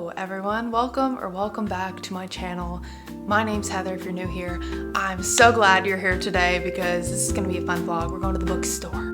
Hello everyone, welcome back to my channel. My name's Heather if you're new here. I'm so glad you're here today because this is gonna be a fun vlog. We're going to the bookstore.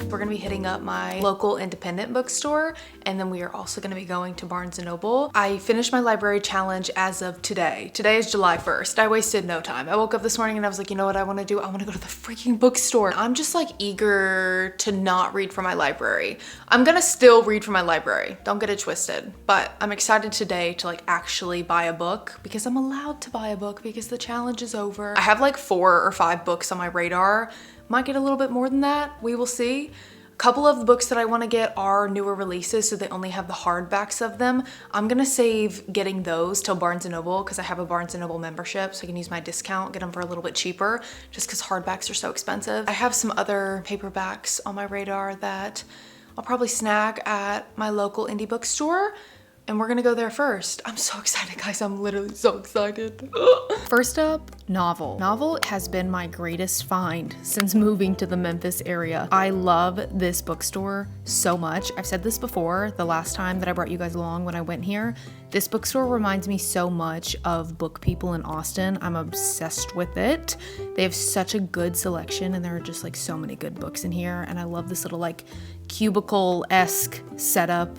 We're gonna be hitting up my local independent bookstore, and then we are also gonna be going to Barnes & Noble. I finished my library challenge as of today. Today is July 1st. I wasted no time. I woke up this morning and I was like, you know what I wanna do? I wanna go to the freaking bookstore. I'm just like eager to not read from my library. I'm gonna still read from my library. Don't get it twisted. But I'm excited today to like actually buy a book because I'm allowed to buy a book because the challenge is over. I have like 4 or 5 books on my radar. Might get a little bit more than that, we will see. A couple of the books that I want to get are newer releases, so they only have the hardbacks of them. I'm gonna save getting those till Barnes & Noble because I have a Barnes & Noble membership, so I can use my discount, get them for a little bit cheaper, just because hardbacks are so expensive. I have some other paperbacks on my radar that I'll probably snag at my local indie bookstore. And we're gonna go there first. I'm so excited, guys. I'm literally so excited. First up, novel. Novel has been my greatest find since moving to the Memphis area. I love this bookstore so much. I've said this before, the last time that I brought you guys along when I went here. This bookstore reminds me so much of Book People in Austin. I'm obsessed with it. They have such a good selection and there are just like so many good books in here. And I love this little like cubicle-esque setup.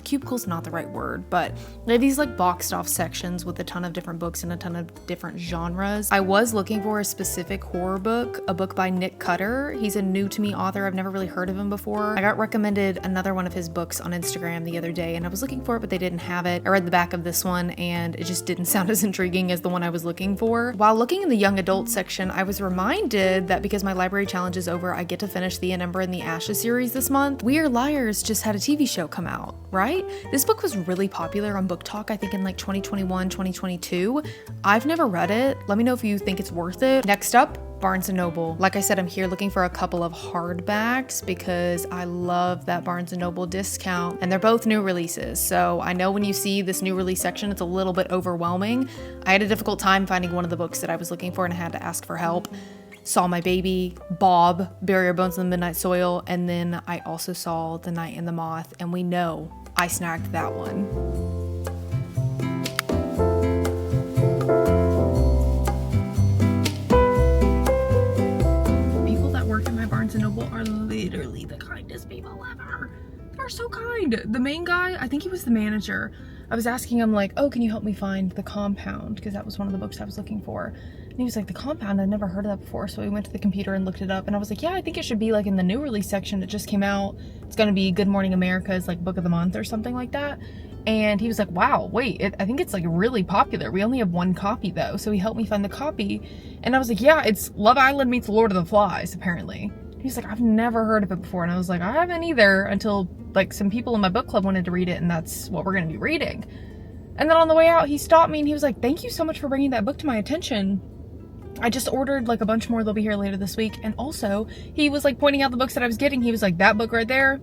Cubicle's not the right word, but they have these like boxed off sections with a ton of different books and a ton of different genres. I was looking for a specific horror book, a book by Nick Cutter. He's a new to me author. I've never really heard of him before. I got recommended another one of his books on Instagram the other day and I was looking for it, but they didn't have it. I read the back of this one and it just didn't sound as intriguing as the one I was looking for. While looking in the young adult section, I was reminded that because my library challenge is over, I get to finish the An Ember in the Ashes series this month. Weird Liars just had a TV show come out, right? This book was really popular on Book Talk, I think in like 2021, 2022. I've never read it. Let me know if you think it's worth it. Next up, Barnes & Noble. Like I said, I'm here looking for a couple of hardbacks because I love that Barnes & Noble discount and they're both new releases. So I know when you see this new release section, it's a little bit overwhelming. I had a difficult time finding one of the books that I was looking for and I had to ask for help. Saw My Baby, Bob, Bury Our Bones in the Midnight Soil, and then I also saw The Night and the Moth, and we know I snagged that one. People that work in my Barnes & Noble are literally the kindest people ever. They're so kind. The main guy, I think he was the manager. I was asking him like, oh, can you help me find The Compound? Because that was one of the books I was looking for. And he was like, The Compound? I've never heard of that before. So we went to the computer and looked it up. And I was like, yeah, I think it should be like in the new release section. It just came out. It's going to be Good Morning America's like book of the month or something like that. And he was like, wow, wait, I think it's like really popular. We only have 1 copy though. So he helped me find the copy. And I was like, yeah, it's Love Island meets Lord of the Flies, apparently. He's like, I've never heard of it before. And I was like, I haven't either until like some people in my book club wanted to read it and that's what we're going to be reading. And then on the way out, he stopped me and he was like, thank you so much for bringing that book to my attention. I just ordered like a bunch more. They'll be here later this week. And also he was like pointing out the books that I was getting. He was like, that book right there,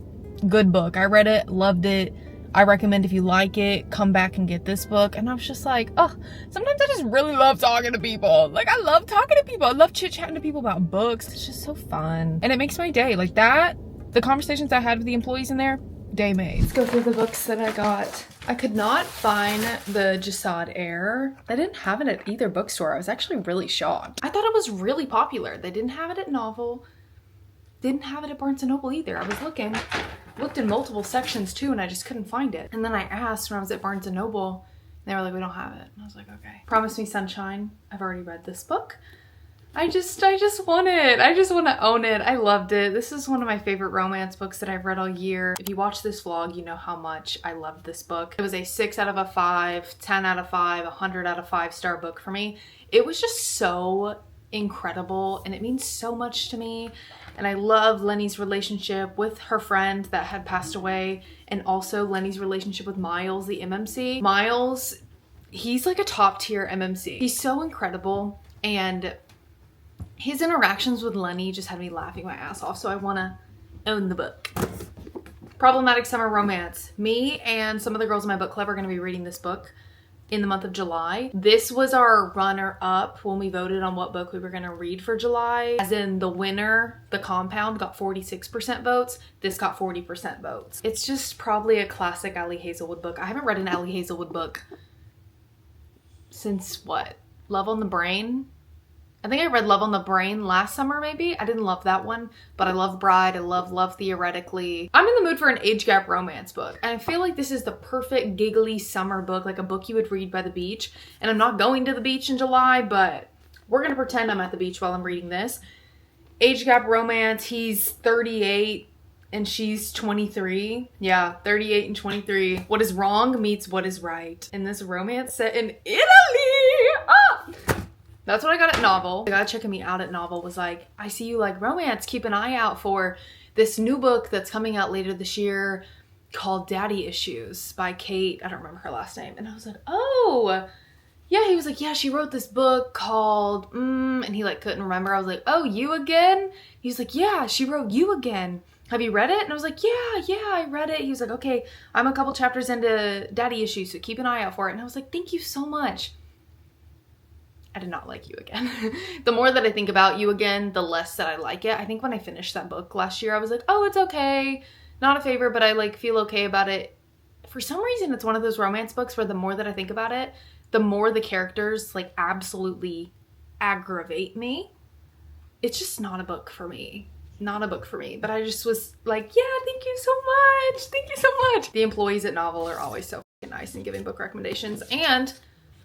good book. I read it, loved it. I recommend if you like it, come back and get this book. And I was just like, oh, sometimes I just really love talking to people. Like I love talking to people. I love chit-chatting to people about books. It's just so fun. And it makes my day. Like that, the conversations I had with the employees in there, day made. Let's go through the books that I got. I could not find the Jasad Air. They didn't have it at either bookstore. I was actually really shocked. I thought it was really popular. They didn't have it at Novel. Didn't have it at Barnes & Noble either. I was looking. Looked in multiple sections too and I just couldn't find it. And then I asked when I was at Barnes & Noble and they were like, we don't have it. And I was like, okay. Promise Me Sunshine. I've already read this book. I just want it. I just want to own it. I loved it. This is one of my favorite romance books that I've read all year. If you watch this vlog, you know how much I loved this book. It was a 6 out of a 5, 10 out of 5, 100 out of 5-star book for me. It was just so incredible and it means so much to me. And I love Lenny's relationship with her friend that had passed away and also Lenny's relationship with Miles, the MMC. Miles, he's like a top tier MMC. He's so incredible and His interactions with Lenny just had me laughing my ass off, so I want to own the book. Problematic Summer Romance. Me and some of the girls in my book club are going to be reading this book in the month of July. This was our runner-up when we voted on what book we were going to read for July. As in, the winner, The Compound, got 46% votes. This got 40% votes. It's just probably a classic Ali Hazelwood book. I haven't read an Ali Hazelwood book since what? Love on the Brain? I think I read Love on the Brain last summer, maybe. I didn't love that one, but I love Bride. I love Love Theoretically. I'm in the mood for an age gap romance book, and I feel like this is the perfect giggly summer book, like a book you would read by the beach. And I'm not going to the beach in July, but we're gonna pretend I'm at the beach while I'm reading this. Age gap romance. He's 38 and she's 23. Yeah, 38 and 23. What is wrong meets what is right in this romance set in Italy. Ah! That's what I got at Novel. The guy checking me out at Novel was like, I see you like romance. Keep an eye out for this new book that's coming out later this year called Daddy Issues by Kate. I don't remember her last name. And I was like, oh, yeah. He was like, yeah, she wrote this book called, and he like couldn't remember. I was like, oh, You Again? He was like, yeah, she wrote You Again. Have you read it? And I was like, yeah, I read it. He was like, okay, I'm a couple chapters into Daddy Issues, so keep an eye out for it. And I was like, thank you so much. I did not like You Again. The more that I think about You Again, the less that I like it. I think when I finished that book last year, I was like, oh, it's okay. Not a favorite, but I like feel okay about it. For some reason, it's one of those romance books where the more that I think about it, the more the characters like absolutely aggravate me. It's just not a book for me. Not a book for me. But I just was like, yeah, thank you so much. Thank you so much. The employees at Novel are always so nice in giving book recommendations. And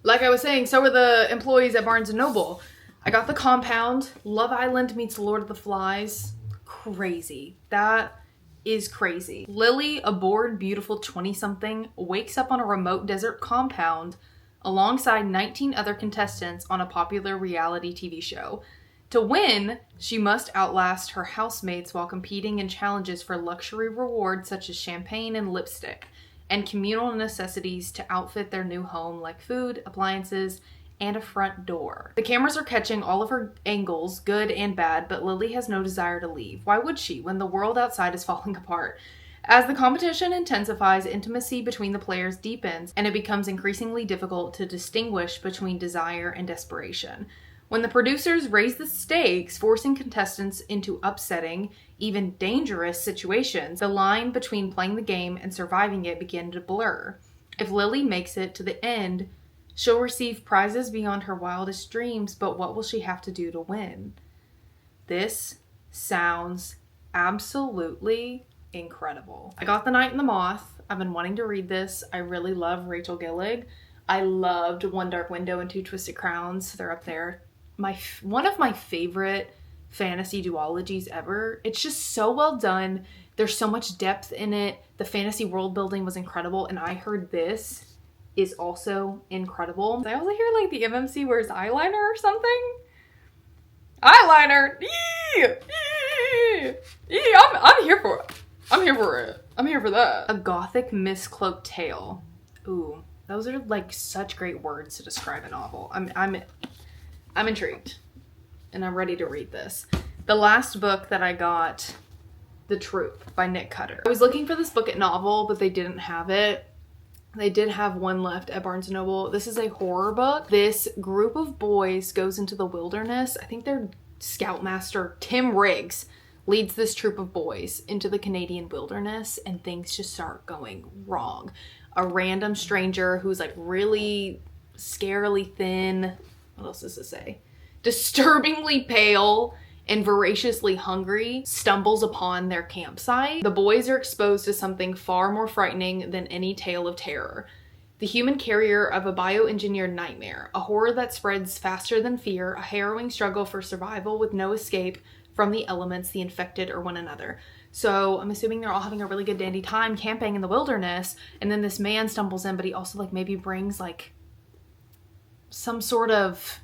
like I was saying, so are the employees at Barnes & Noble. I got The Compound. Love Island meets Lord of the Flies. Crazy. That is crazy. Lily, a bored, beautiful 20-something, wakes up on a remote desert compound alongside 19 other contestants on a popular reality TV show. To win, she must outlast her housemates while competing in challenges for luxury rewards such as champagne and lipstick, and communal necessities to outfit their new home like food, appliances, and a front door. The cameras are catching all of her angles, good and bad, but Lily has no desire to leave. Why would she, when the world outside is falling apart? As the competition intensifies, intimacy between the players deepens, and it becomes increasingly difficult to distinguish between desire and desperation. When the producers raise the stakes, forcing contestants into upsetting, even dangerous situations, the line between playing the game and surviving it begin to blur. If Lily makes it to the end, she'll receive prizes beyond her wildest dreams, but what will she have to do to win? This sounds absolutely incredible. I got The Night and the Moth. I've been wanting to read this. I really love Rachel Gillig. I loved One Dark Window and Two Twisted Crowns. They're up there. One of my favorite fantasy duologies ever. It's just so well done. There's so much depth in it. The fantasy world building was incredible, and I heard this is also incredible. I also hear like the MMC wears eyeliner or something. Eyeliner! I'm here for it. I'm here for it. I'm here for that. A gothic miscloaked tale. Ooh, those are like such great words to describe a novel. I'm intrigued, and I'm ready to read this. The last book that I got, The Troop by Nick Cutter. I was looking for this book at Novel, but they didn't have it. They did have one left at Barnes & Noble. This is a horror book. This group of boys goes into the wilderness. I think their scoutmaster, Tim Riggs, leads this troop of boys into the Canadian wilderness, and things just start going wrong. A random stranger who's like really scarily thin. What else does it say? Disturbingly pale and voraciously hungry stumbles upon their campsite. The boys are exposed to something far more frightening than any tale of terror. The human carrier of a bioengineered nightmare, a horror that spreads faster than fear, a harrowing struggle for survival with no escape from the elements, the infected, or one another. So I'm assuming they're all having a really good dandy time camping in the wilderness, and then this man stumbles in, but he also like maybe brings like some sort of,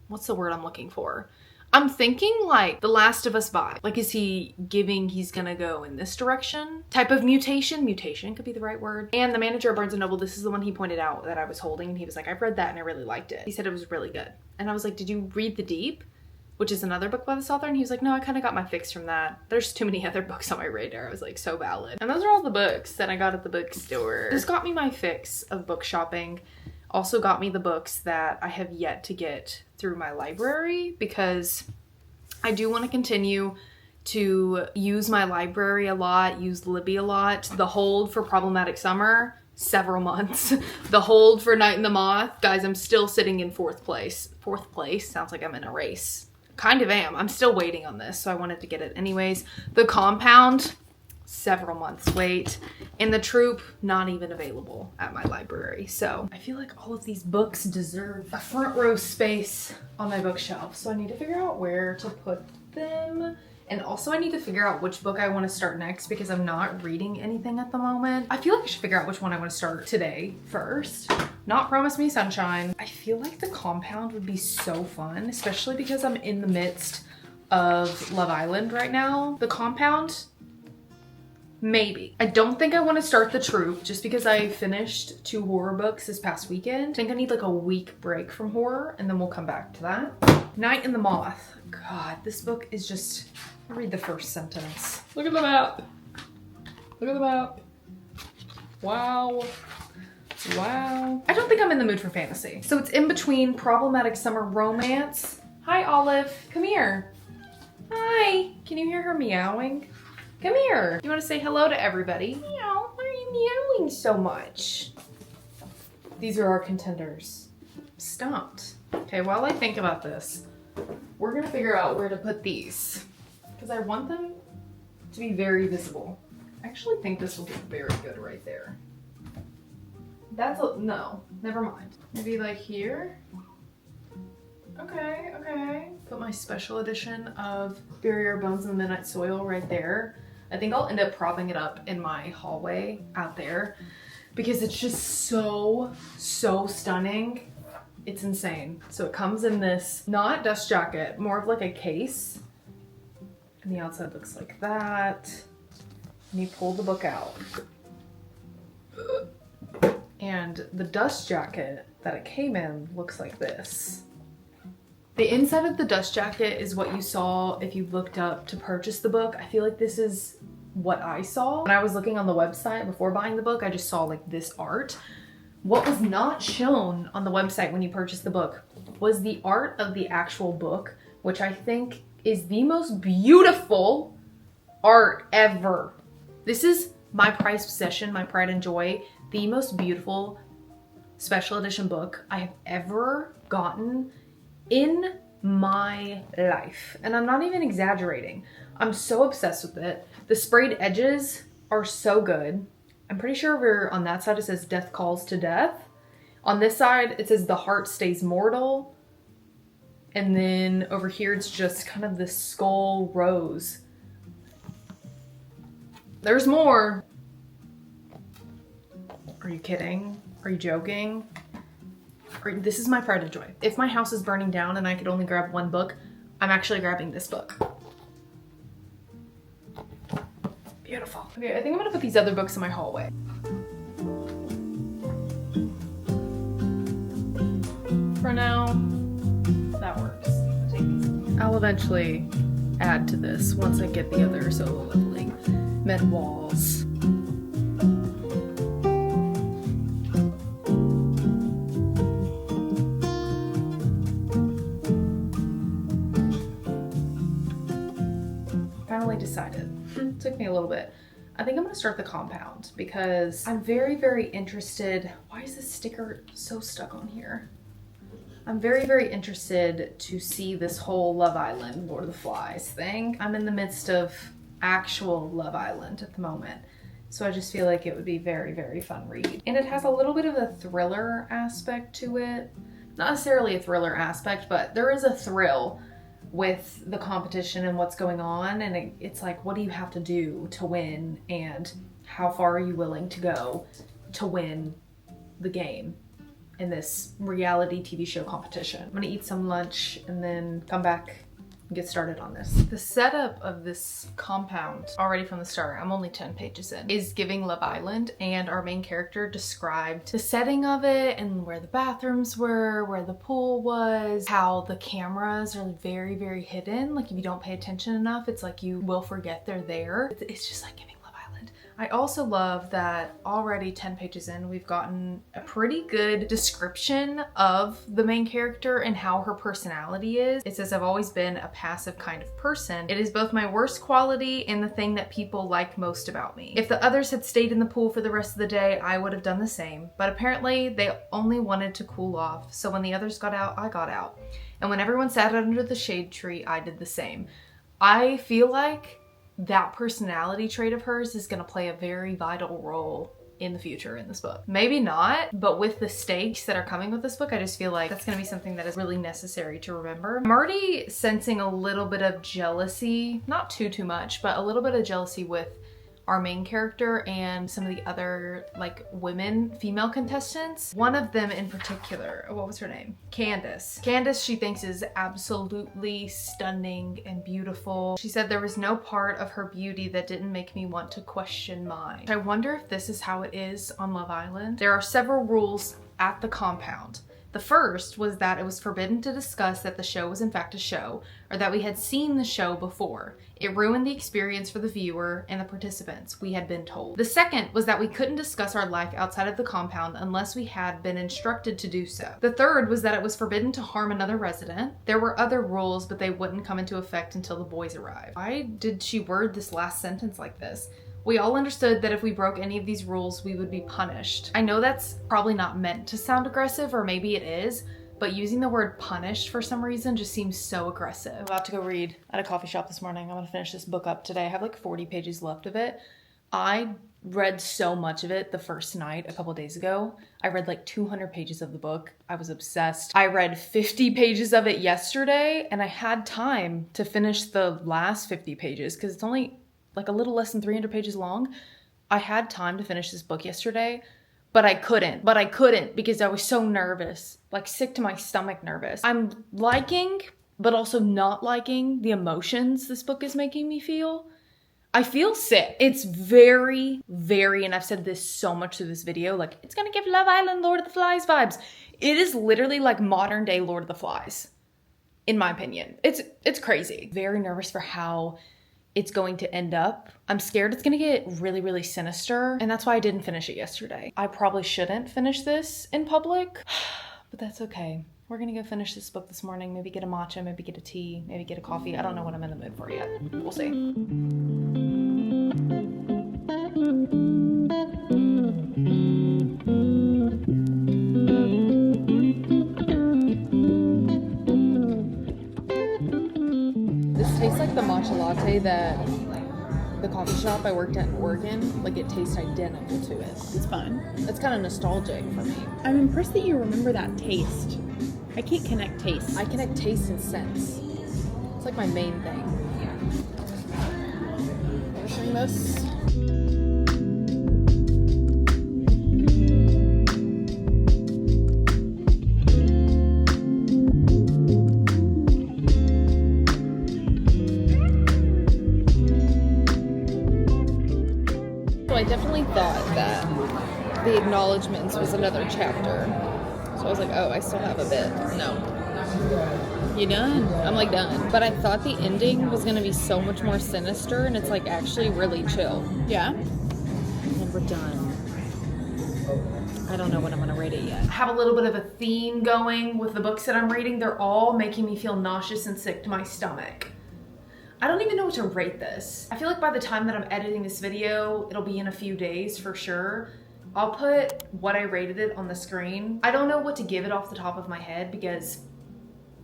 what's the word I'm looking for? I'm thinking like The Last of Us vibe. Like, is he giving he's gonna go in this direction? Type of mutation? Mutation could be the right word. And the manager of Barnes & Noble, this is the one he pointed out that I was holding, and he was like, I've read that and I really liked it. He said it was really good. And I was like, did you read The Deep? which is another book by this author, and he was like, no, I kind of got my fix from that. There's too many other books on my radar. I was like, so valid. And those are all the books that I got at the bookstore. This got me my fix of book shopping. Also got me the books that I have yet to get through my library, because I do want to continue to use my library a lot, use Libby a lot. The hold for Problematic Summer, several months. The hold for Night in the Moth, guys, I'm still sitting in 4th place. 4th place sounds like I'm in a race. Kind of am. I'm still waiting on this, so I wanted to get it anyways. The Compound, several months wait. And The Troop, not even available at my library. So I feel like all of these books deserve a front row space on my bookshelf. So I need to figure out where to put them. And also I need to figure out which book I want to start next, because I'm not reading anything at the moment. I feel like I should figure out which one I want to start today first. Not Promise Me Sunshine. I feel like The Compound would be so fun, especially because I'm in the midst of Love Island right now. The Compound, maybe. I don't think I want to start The Troop, just because I finished 2 horror books this past weekend. I think I need like a week break from horror, and then we'll come back to that. Night in the Moth. God, this book is just... I'll read the first sentence. Look at the map. Look at the map. Wow. Wow. I don't think I'm in the mood for fantasy. So it's in between Problematic Summer Romance. Hi, Olive. Come here. Hi. Can you hear her meowing? Come here. You want to say hello to everybody? Meow. Why are you meowing so much? These are our contenders. Stumped. Okay, while I think about this, we're gonna figure out where to put these, because I want them to be very visible. I actually think this will be very good right there. That's a, no, never mind. Maybe like here? Okay, okay. Put my special edition of Bury Our Bones in the Midnight Soil right there. I think I'll end up propping it up in my hallway out there, because it's just so stunning. It's insane. So it comes in this, not dust jacket, more of like a case. And the outside looks like that. And you pull the book out. And the dust jacket that it came in looks like this. The inside of the dust jacket is what you saw if you looked up to purchase the book. I feel like this is what I saw. When I was looking on the website before buying the book, I just saw like this art. What was not shown on the website when you purchased the book was the art of the actual book, which I think is the most beautiful art ever. This is my prized possession, my pride and joy, the most beautiful special edition book I have ever gotten in my life. And I'm not even exaggerating. I'm so obsessed with it. The sprayed edges are so good. I'm pretty sure over on that side it says Death Calls to Death. On this side it says The Heart Stays Mortal. And then over here it's just kind of this skull rose. There's more. Are you kidding? Are you joking? This is my pride and joy. If my house is burning down and I could only grab one book, I'm actually grabbing this book. Beautiful. Okay, I think I'm gonna put these other books in my hallway. For now, that works. I'll eventually add to this once I get the other solo leveling med walls. Finally decided. Took me a little bit. I think I'm gonna start The Compound because I'm very interested. Why is this sticker so stuck on here? I'm very interested to see this whole Love Island, Lord of the Flies thing. I'm in the midst of actual Love Island at the moment. So I just feel like it would be very fun read. And it has a little bit of a thriller aspect to it. Not necessarily a thriller aspect, but there is a thrill with the competition and what's going on, and it's like, what do you have to do to win, and how far are you willing to go to win the game in this reality TV show competition. I'm gonna eat some lunch and then come back get started on this. The setup of this compound, already from the start, I'm only 10 pages in, is giving Love Island, and our main character described the setting of it and where the bathrooms were, where the pool was, how the cameras are very, very hidden. Like if you don't pay attention enough, it's like you will forget they're there. It's just like giving Love Island. I also love that already 10 pages in, we've gotten a pretty good description of the main character and how her personality is. It says, I've always been a passive kind of person. It is both my worst quality and the thing that people like most about me. If the others had stayed in the pool for the rest of the day, I would have done the same. But apparently they only wanted to cool off. So when the others got out, I got out. And when everyone sat under the shade tree, I did the same. I feel like that personality trait of hers is going to play a very vital role in the future in this book. Maybe not, but with the stakes that are coming with this book, I just feel like that's going to be something that is really necessary to remember. I'm already sensing a little bit of jealousy, not too much, but a little bit of jealousy with our main character and some of the other like female contestants. One of them in particular, what was her name? Candace. Candace, she thinks is absolutely stunning and beautiful. She said there was no part of her beauty that didn't make me want to question mine. I wonder if this is how it is on Love Island. There are several rules at the compound. The first was that it was forbidden to discuss that the show was in fact a show, or that we had seen the show before. It ruined the experience for the viewer and the participants, we had been told. The second was that we couldn't discuss our life outside of the compound unless we had been instructed to do so. The third was that it was forbidden to harm another resident. There were other rules, but they wouldn't come into effect until the boys arrived. Why did she word this last sentence like this? We all understood that if we broke any of these rules, we would be punished. I know that's probably not meant to sound aggressive, or maybe it is, but using the word punished for some reason just seems so aggressive. I'm about to go read at a coffee shop this morning. I'm gonna finish this book up today. I have like 40 pages left of it. I read so much of it the first night a couple days ago. I read like 200 pages of the book. I was obsessed. I read 50 pages of it yesterday, and I had time to finish the last 50 pages because it's only like a little less than 300 pages long. I had time to finish this book yesterday, but I couldn't because I was so nervous, like sick to my stomach nervous. I'm liking, but also not liking the emotions this book is making me feel. I feel sick. It's very, and I've said this so much through this video, like it's gonna give Love Island Lord of the Flies vibes. It is literally like modern day Lord of the Flies, in my opinion. It's crazy. Very nervous for how it's going to end up. I'm scared it's gonna get really, really sinister, and that's why I didn't finish it yesterday. I probably shouldn't finish this in public, but that's okay. We're gonna go finish this book this morning, maybe get a matcha, maybe get a tea, maybe get a coffee. I don't know what I'm in the mood for yet. We'll see. Tastes like the matcha latte that the coffee shop I worked at in Oregon, like it tastes identical to it. It's fun. It's kind of nostalgic for me. I'm impressed that you remember that taste. I can't connect taste. I connect taste and sense. It's like my main thing. Finishing this. I definitely thought that the acknowledgements was another chapter. So I was like, oh, I still have a bit. No. You done? I'm like done. But I thought the ending was going to be so much more sinister, and it's like actually really chill. Yeah. And we're done. I don't know when I'm going to rate it yet. I have a little bit of a theme going with the books that I'm reading. They're all making me feel nauseous and sick to my stomach. I don't even know what to rate this. I feel like by the time that I'm editing this video, it'll be in a few days for sure. I'll put what I rated it on the screen. I don't know what to give it off the top of my head because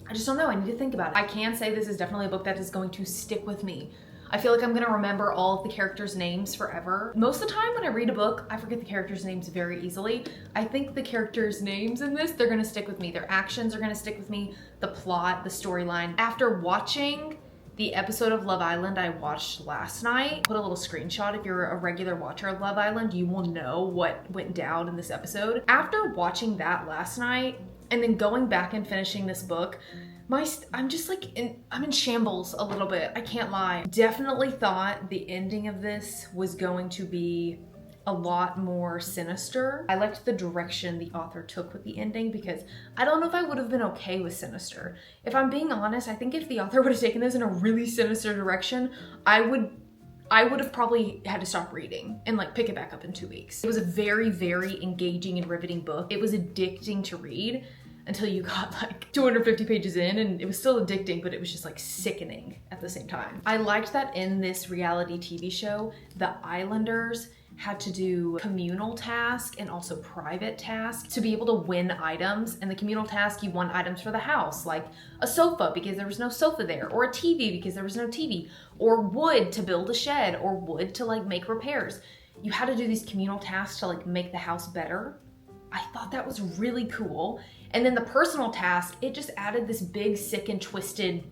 I just don't know. I need to think about it. I can say this is definitely a book that is going to stick with me. I feel like I'm gonna remember all of the characters' names forever. Most of the time when I read a book, I forget the characters' names very easily. I think the characters' names in this, they're gonna stick with me. Their actions are gonna stick with me. The plot, the storyline. After watching the episode of Love Island I watched last night, put a little screenshot. If you're a regular watcher of Love Island, you will know what went down in this episode. After watching that last night and then going back and finishing this book, I'm just like, I'm in shambles a little bit. I can't lie. Definitely thought the ending of this was going to be a lot more sinister. I liked the direction the author took with the ending because I don't know if I would have been okay with sinister. If I'm being honest, I think if the author would have taken this in a really sinister direction, I would have probably had to stop reading and like pick it back up in 2 weeks. It was a very, very engaging and riveting book. It was addicting to read until you got like 250 pages in, and it was still addicting, but it was just like sickening at the same time. I liked that in this reality TV show, the Islanders had to do communal tasks and also private tasks to be able to win items. And the communal task, you won items for the house, like a sofa because there was no sofa there, or a TV because there was no TV, or wood to build a shed, or wood to like make repairs. You had to do these communal tasks to like make the house better. I thought that was really cool. And then the personal task, it just added this big, sick and twisted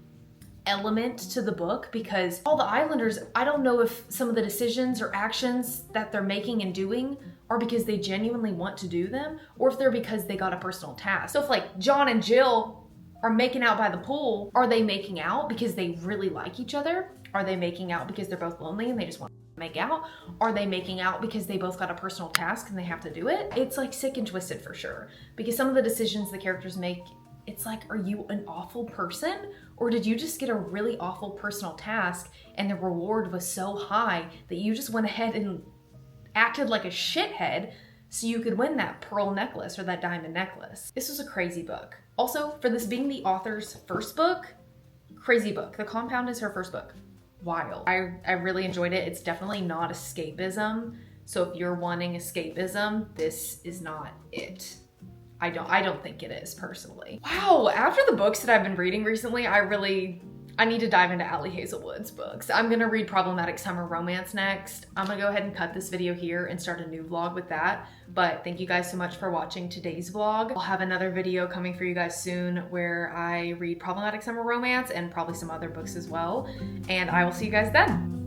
element to the book because all the Islanders, I don't know if some of the decisions or actions that they're making and doing are because they genuinely want to do them, or if they're because they got a personal task. So if like John and Jill are making out by the pool, are they making out because they really like each other? Are they making out because they're both lonely and they just want to make out? Are they making out because they both got a personal task and they have to do it? It's like sick and twisted for sure, because some of the decisions the characters make, it's like, are you an awful person? Or did you just get a really awful personal task and the reward was so high that you just went ahead and acted like a shithead so you could win that pearl necklace or that diamond necklace? This was a crazy book. Also, for this being the author's first book, crazy book. The Compound is her first book. Wild. I really enjoyed it. It's definitely not escapism. So if you're wanting escapism, this is not it. I don't think it is, personally. Wow, after the books that I've been reading recently, I need to dive into Allie Hazelwood's books. I'm gonna read Problematic Summer Romance next. I'm gonna go ahead and cut this video here and start a new vlog with that. But thank you guys so much for watching today's vlog. I'll have another video coming for you guys soon where I read Problematic Summer Romance and probably some other books as well. And I will see you guys then.